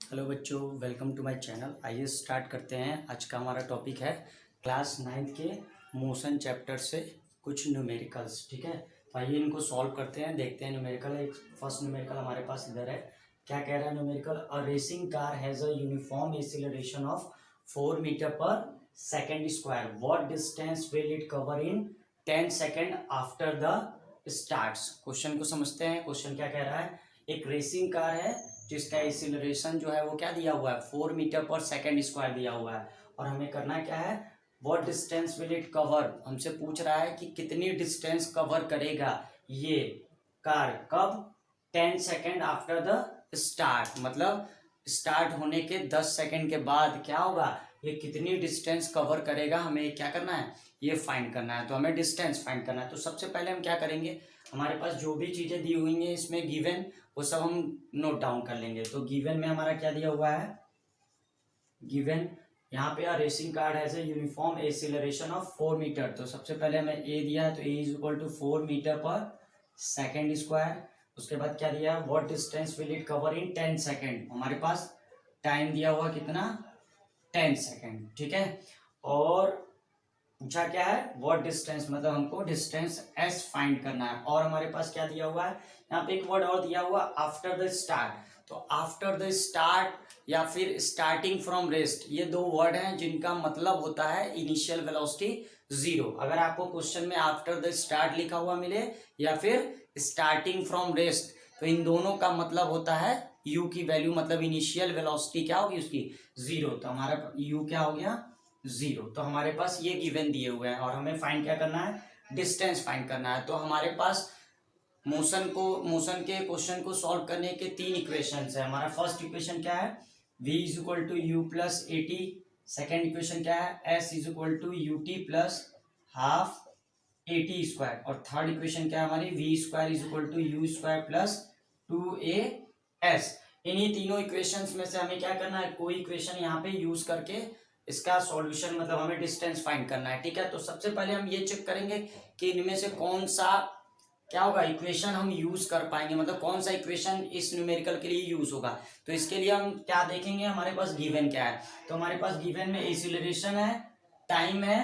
Hello बच्चों, welcome to my channel. आइए start करते हैं। आज का हमारा टॉपिक है क्लास 9th के मोशन चैप्टर से कुछ न्यूमेरिकल्स। ठीक है, तो आइए इनको सॉल्व करते हैं, देखते हैं न्यूमेरिकल। एक फर्स्ट न्यूमेरिकल हमारे पास इधर है। क्या कह रहा है numerical? A racing car has a uniform acceleration of 4 metre पर second square. What distance will it cover in 10 second after the starts. Question को समझते हैं। क्वेश्चन क्या कह रहा है? एक रेसिंग कार है जिसका एक्सीलरेशन जो है वो क्या दिया हुआ है, 4 मीटर पर सेकेंड स्क्वायर दिया हुआ है। और हमें करना क्या है? What distance will it cover. हमसे पूछ रहा है कि कितनी डिस्टेंस कवर करेगा ये कार, कब? 10 सेकेंड आफ्टर द स्टार्ट, मतलब स्टार्ट होने के 10 सेकेंड के बाद क्या होगा, ये कितनी डिस्टेंस कवर करेगा। हमें क्या करना है? ये फाइंड करना है। तो हमें डिस्टेंस फाइंड करना है। तो सबसे पहले हम क्या करेंगे, हमारे पास जो भी चीजें दी हुई हैं इसमें गिवन, वो सब हम नोट डाउन कर लेंगे। तो गिवन में हमारा क्या दिया हुआ है? गिवन यहाँ पे racing car has a uniform acceleration of 4 metre. तो सबसे पहले हमें ए दिया है, तो a is equal to 4 metre पर सेकेंड स्क्वायर। उसके बाद क्या दिया है? What distance will it cover in 10 second. हमारे पास टाइम दिया हुआ कितना? 10 सेकेंड। ठीक है, और पूछा क्या है? व्हाट डिस्टेंस, मतलब हमको डिस्टेंस एस फाइंड करना है। और हमारे पास क्या दिया हुआ है? यहाँ पे एक वर्ड और दिया हुआ, आफ्टर द स्टार्ट। तो आफ्टर द स्टार्ट या फिर स्टार्टिंग फ्रॉम रेस्ट, ये दो वर्ड हैं जिनका मतलब होता है इनिशियल वेलोसिटी 0। अगर आपको क्वेश्चन में आफ्टर द स्टार्ट लिखा हुआ मिले या फिर स्टार्टिंग फ्रॉम रेस्ट, तो इन दोनों का मतलब होता है u की वैल्यू, मतलब इनिशियल वेलोसिटी क्या होगी उसकी? 0। तो हमारा u क्या हो गया? 0। तो हमारे पास ये गिवन दिए हुए हैं और हमें फाइंड क्या करना है? डिस्टेंस फाइंड करना है। तो हमारे पास मोशन के क्वेश्चन को सॉल्व करने के 3 इक्वेशंस है। हमारा फर्स्ट इक्वेशन क्या है? v is equal to u plus a t. Second equation क्या है? s is equal to u t plus half a t square. और थर्ड इक्वेशन क्या है हमारी? V square is equal to u square plus 2as। इन्हीं तीनों equations में से हमें क्या करना है? कोई इक्वेशन यहाँ पे यूज करके इसका सॉल्यूशन, मतलब हमें डिस्टेंस फाइंड करना है। ठीक है, तो सबसे पहले हम ये चेक करेंगे कि इनमें से कौन सा क्या होगा, इक्वेशन हम यूज कर पाएंगे, मतलब कौन सा इक्वेशन इस न्यूमेरिकल के लिए यूज होगा। तो इसके लिए हम क्या देखेंगे, हमारे पास गिवन क्या है। तो हमारे पास गिवन में एक्सीलरेशन है, टाइम है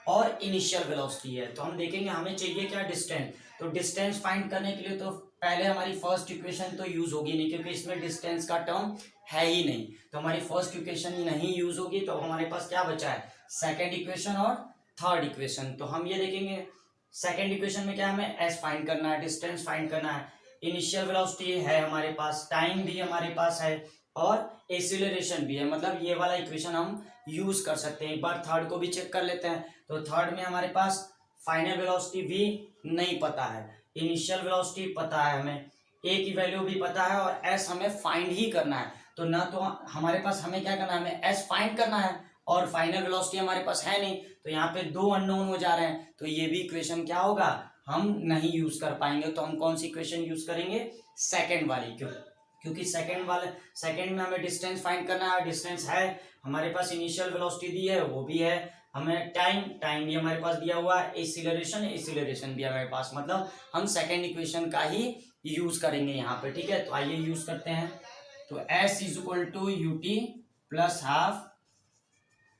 और इनिशियल वेलोसिटी है। तो हम देखेंगे हमें चाहिए क्या? डिस्टेंस। तो डिस्टेंस फाइंड करने के लिए तो पहले हमारी फर्स्ट इक्वेशन तो यूज होगी नहीं, क्योंकि इसमें डिस्टेंस का टर्म है ही नहीं। तो हमारी फर्स्ट इक्वेशन ही नहीं यूज होगी। तो हमारे पास क्या बचा है? सेकेंड इक्वेशन और थर्ड इक्वेशन। तो हम ये देखेंगे सेकेंड इक्वेशन में क्या हमें एस फाइंड करना है, डिस्टेंस फाइंड करना है, इनिशियल वेलोसिटी है हमारे पास, टाइम भी हमारे पास है और एक्सीलरेशन भी है। मतलब ये वाला इक्वेशन हम यूज कर सकते हैं। एक बार थर्ड को भी चेक कर लेते हैं। तो थर्ड में हमारे पास फाइनल वेलोसिटी भी नहीं पता है, इनिशियल वेलोसिटी पता है, हमें ए की वैल्यू भी पता है और एस हमें फाइंड ही करना है। तो ना तो हमारे पास हमें क्या करना है? हमें एस फाइंड करना है और फाइनल वेलोसिटी हमारे पास है नहीं। तो यहाँ पे दो अननोन हो जा रहे हैं। तो ये भी इक्वेशन क्या होगा? हम नहीं यूज कर पाएंगे। तो हम कौन सी इक्वेशन यूज करेंगे? सेकेंड वाली। क्योंकि सेकेंड में हमें डिस्टेंस फाइंड करना है। डिस्टेंस है हमारे पास, इनिशियल वेलोसिटी दी है वो भी है, हमें टाइम भी हमारे पास दिया हुआ है, एक्सीलरेशन भी हमारे पास। मतलब हम सेकेंड इक्वेशन का ही यूज करेंगे यहाँ पे। ठीक है, तो आइए यूज करते हैं। तो s is equal to u t plus half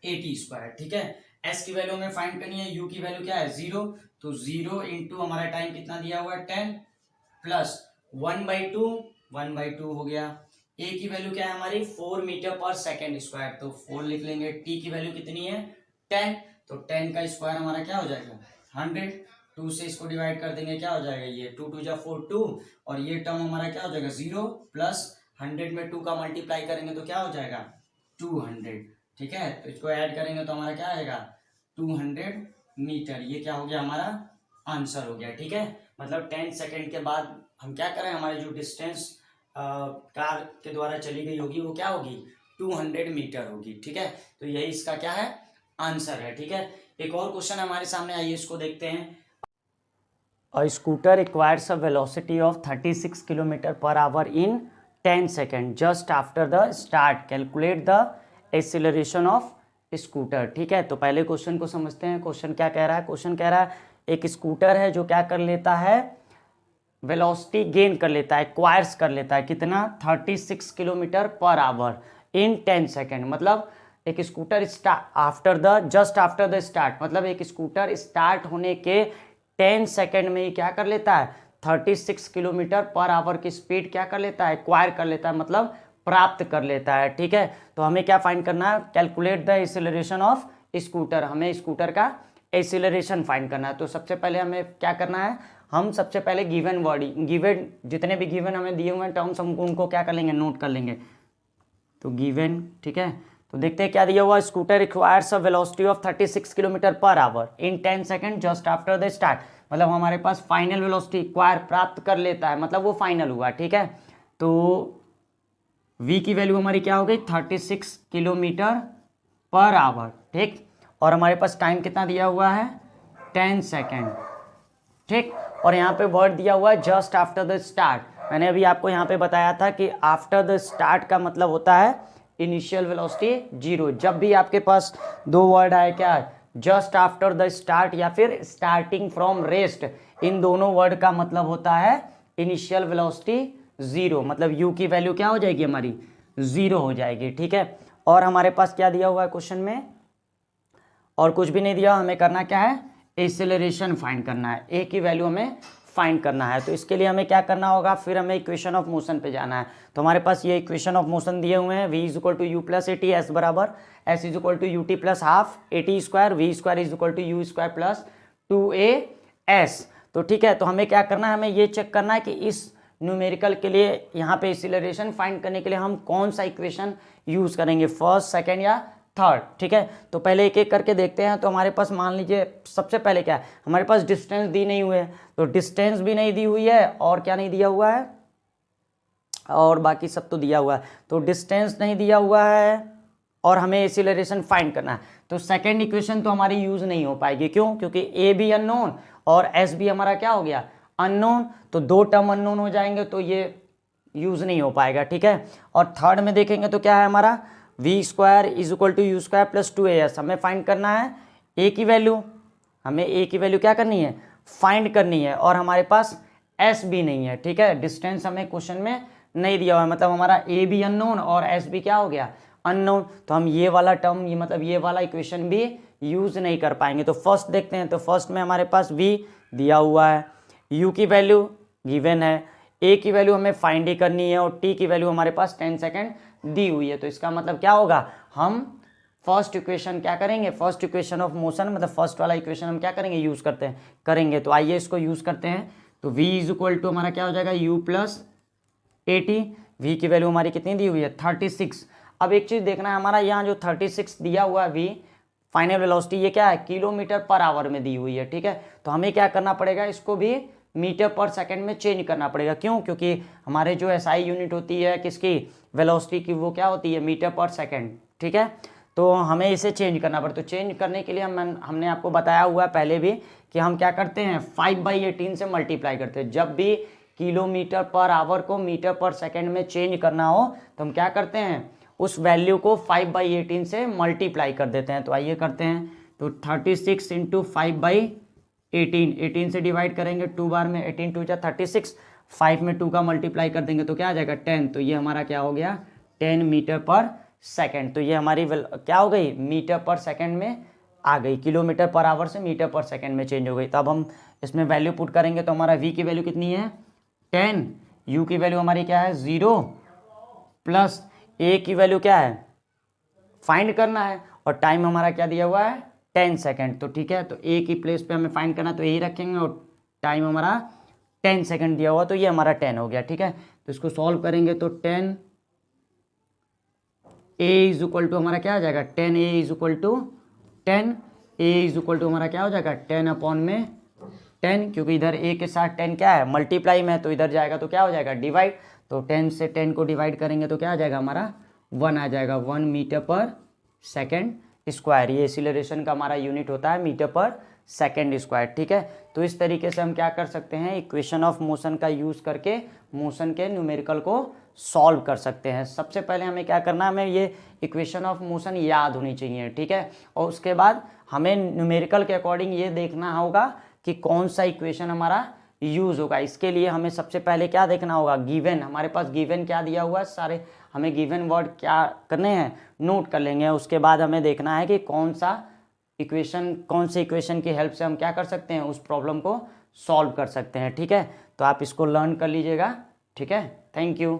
a t square. ठीक है, s की वैल्यू हमें फाइंड करनी है, u की वैल्यू क्या है? 0। तो 0 इंटू हमारा टाइम कितना दिया हुआ है? 10 प्लस 1/2 हो गया। a की वैल्यू क्या है हमारी? 4 मीटर पर सेकेंड स्क्वायर। तो 4 लिख लेंगे। t की वैल्यू कितनी है? 10। तो 10 का स्क्वायर हमारा क्या हो जाएगा? 100। 2 से इसको डिवाइड कर देंगे, क्या हो जाएगा? ये 2 2 जा 4 2, और ये टर्म हमारा क्या हो जाएगा? 0 प्लस 100 में 2 का मल्टीप्लाई करेंगे तो क्या हो जाएगा? 200। ठीक है, तो इसको ऐड करेंगे तो हमारा क्या आएगा? 200 मीटर। ये क्या हो गया? हमारा आंसर हो गया। ठीक है, मतलब 10 सेकेंड के बाद हम क्या करें, हमारी जो डिस्टेंस कार के द्वारा चली गई होगी वो क्या होगी? 200 मीटर होगी। ठीक है, तो यही इसका क्या है? आंसर है। ठीक है, एक और क्वेश्चन हमारे सामने, आइए इसको देखते हैं। A scooter requires a velocity of 36 km/h in 10 seconds just after the start. Calculate the acceleration of scooter. ठीक है, तो पहले क्वेश्चन को समझते हैं। क्वेश्चन क्या कह रहा है? क्वेश्चन कह रहा है एक स्कूटर है जो क्या कर लेता है, वेलोसिटी गेन कर लेता है, एक्वायर्स कर लेता है कितना 36 किलोमीटर पर आवर इन 10 सेकेंड। मतलब एक scooter just after the start, मतलब एक स्कूटर स्टार्ट होने के 10 सेकेंड में ही क्या कर लेता है 36 किलोमीटर पर आवर की स्पीड क्या कर लेता है, एक्वायर कर लेता है, मतलब प्राप्त कर लेता है। ठीक है, तो हमें क्या फाइंड करना है, calculate the acceleration of scooter, हमें स्कूटर का एक्सीलरेशन फाइंड करना है। तो सबसे पहले हमें क्या करना है, हम सबसे पहले गिवन जितने भी गिवन हमें दिए हुए हैं टर्म्स, हम उनको क्या कर लेंगे, नोट कर लेंगे। तो गिवन, ठीक है, तो देखते हैं क्या दिया हुआ, scooter requires a velocity of 36 kilometre per hour in 10 second just after the start. मतलब हमारे पास फाइनल वेलोसिटी एक्वायर प्राप्त कर लेता है, मतलब वो फाइनल हुआ। ठीक है, तो v की वैल्यू हमारी क्या हो गई 36 किलोमीटर पर आवर। ठीक, और हमारे पास टाइम कितना दिया हुआ है 10 सेकेंड। ठीक, और यहाँ पे वर्ड दिया हुआ है जस्ट आफ्टर द स्टार्ट। मैंने अभी आपको यहाँ पे बताया था कि आफ्टर द स्टार्ट का मतलब होता है इनिशियल वेलोसिटी 0। जब भी आपके पास दो वर्ड आए क्या, जस्ट आफ्टर द स्टार्ट या फिर स्टार्टिंग फ्रॉम रेस्ट, इन दोनों वर्ड का मतलब होता है इनिशियल वेलोसिटी 0, मतलब u की वैल्यू क्या हो जाएगी हमारी 0 हो जाएगी। ठीक है, और हमारे पास क्या दिया हुआ है क्वेश्चन में, और कुछ भी नहीं दिया, हमें करना क्या है, एक्सेलरेशन फाइंड करना है, a की वैल्यू हमें फाइंड करना है। तो इसके लिए हमें क्या करना होगा, फिर हमें इक्वेशन ऑफ मोशन पे जाना है। तो हमारे पास ये इक्वेशन ऑफ मोशन दिए हुए हैं, v is equal to u plus a t, S बराबर S is equal to u t plus half a t square, v square is equal to u square plus 2a तो ठीक है, तो हमें क्या करना है, हमें ये चेक करना है कि इस न्यूमेरिकल के लिए यहाँ पे एक्सीलरेशन फाइंड करने के लिए हम कौन सा इक्वेशन यूज करेंगे, फर्स्ट, सेकेंड या थर्ड। ठीक है, तो पहले एक एक करके देखते हैं। तो हमारे पास मान लीजिए सबसे पहले क्या है, हमारे पास डिस्टेंस दी नहीं हुई है, तो डिस्टेंस भी नहीं दी हुई है, और क्या नहीं दिया हुआ है, और बाकी सब तो दिया हुआ है। तो डिस्टेंस नहीं दिया हुआ है और हमें एक्सीलरेशन फाइंड करना है। तो सेकेंड इक्वेशन तो हमारी यूज नहीं हो पाएगी, क्यों, क्योंकि ए भी अननोन और एस भी हमारा क्या हो गया अननोन, तो दो टर्म अननोन हो जाएंगे, तो ये यूज नहीं हो पाएगा। ठीक है, और थर्ड में देखेंगे तो क्या है हमारा v square is equal to u square plus 2as, हमें फाइंड करना है ए की वैल्यू, हमें ए की वैल्यू क्या करनी है, फाइंड करनी है, और हमारे पास एस भी नहीं है। ठीक है, डिस्टेंस हमें क्वेश्चन में नहीं दिया हुआ है, मतलब हमारा ए भी अननोन और एस भी क्या हो गया अननोन, तो हम ये वाला टर्म, ये मतलब ये वाला इक्वेशन भी यूज नहीं कर पाएंगे। तो फर्स्ट देखते हैं, तो फर्स्ट में हमारे पास वी दिया हुआ है, यू की वैल्यू गिवन है, ए की वैल्यू हमें फाइंड ही करनी है, और टी की वैल्यू हमारे पास 10 सेकेंड दी हुई है। तो इसका मतलब क्या होगा, हम फर्स्ट इक्वेशन क्या करेंगे, फर्स्ट इक्वेशन ऑफ मोशन, मतलब फर्स्ट वाला इक्वेशन हम क्या करेंगे, यूज करेंगे। तो आइए इसको यूज करते हैं। तो v इज इक्वल टू हमारा क्या हो जाएगा u plus a t, v की वैल्यू हमारी कितनी दी हुई है 36। अब एक चीज देखना है, हमारा यहाँ जो 36 दिया हुआ है v फाइनल वेलोसिटी, ये क्या है किलोमीटर पर आवर में दी हुई है। ठीक है, तो हमें क्या करना पड़ेगा, इसको भी मीटर पर सेकंड में चेंज करना पड़ेगा। क्यों, क्योंकि हमारे जो एसआई यूनिट होती है किसकी, वेलोसिटी की, वो क्या होती है मीटर पर सेकंड। ठीक है, तो हमें इसे चेंज करना पड़ता है। तो चेंज करने के लिए हमने आपको बताया हुआ है पहले भी कि हम क्या करते हैं 5/18 से मल्टीप्लाई करते हैं। जब भी किलोमीटर पर आवर को मीटर पर सेकेंड में चेंज करना हो तो हम क्या करते हैं, उस वैल्यू को 5/18 से मल्टीप्लाई कर देते हैं। तो आइए करते हैं, तो 36 इंटू 5/18, 18 से डिवाइड करेंगे 2 बार में, 18 2 जा 36, 5 में 2 का मल्टीप्लाई कर देंगे तो क्या आ जाएगा 10। तो ये हमारा क्या हो गया 10 मीटर पर सेकेंड। तो ये हमारी क्या हो गई, मीटर पर सेकेंड में आ गई, किलोमीटर पर आवर से मीटर पर सेकेंड में चेंज हो गई। तो अब हम इसमें वैल्यू पुट करेंगे, तो हमारा v की वैल्यू कितनी है 10, u की वैल्यू हमारी क्या है 0, प्लस a की वैल्यू क्या है फाइंड करना है, और टाइम हमारा क्या दिया हुआ है 10 सेकेंड। तो ठीक है, तो a की प्लेस पे हमें फाइंड करना, तो यही रखेंगे, और टाइम हमारा 10 सेकेंड दिया हुआ, तो ये हमारा 10 हो गया। ठीक है, तो इसको सॉल्व करेंगे तो 10 a इज इक्वल टू हमारा क्या आ जाएगा 10a is equal to 10, a is equal to हमारा क्या हो जाएगा 10/10, क्योंकि इधर a के साथ 10 क्या है मल्टीप्लाई में है, तो इधर जाएगा तो क्या हो जाएगा डिवाइड। तो 10 से 10 को डिवाइड करेंगे तो क्या आ जाएगा हमारा 1 आ जाएगा, 1 मीटर पर सेकेंड स्क्वायर। ये एक्सीलरेशन का हमारा यूनिट होता है मीटर पर सेकेंड स्क्वायर। ठीक है, तो इस तरीके से हम क्या कर सकते हैं, इक्वेशन ऑफ मोशन का यूज करके मोशन के न्यूमेरिकल को सॉल्व कर सकते हैं। सबसे पहले हमें क्या करना है, हमें ये इक्वेशन ऑफ मोशन याद होनी चाहिए। ठीक है, और उसके बाद हमें न्यूमेरिकल के अकॉर्डिंग ये देखना होगा कि कौन सा इक्वेशन हमारा यूज़ होगा। इसके लिए हमें सबसे पहले क्या देखना होगा, गिवन, हमारे पास गिवन क्या दिया हुआ है, सारे हमें गिवन वर्ड क्या करने हैं, नोट कर लेंगे। उसके बाद हमें देखना है कि कौन से इक्वेशन की हेल्प से हम क्या कर सकते हैं, उस प्रॉब्लम को सॉल्व कर सकते हैं। ठीक है, तो आप इसको लर्न कर लीजिएगा। ठीक है, थैंक यू।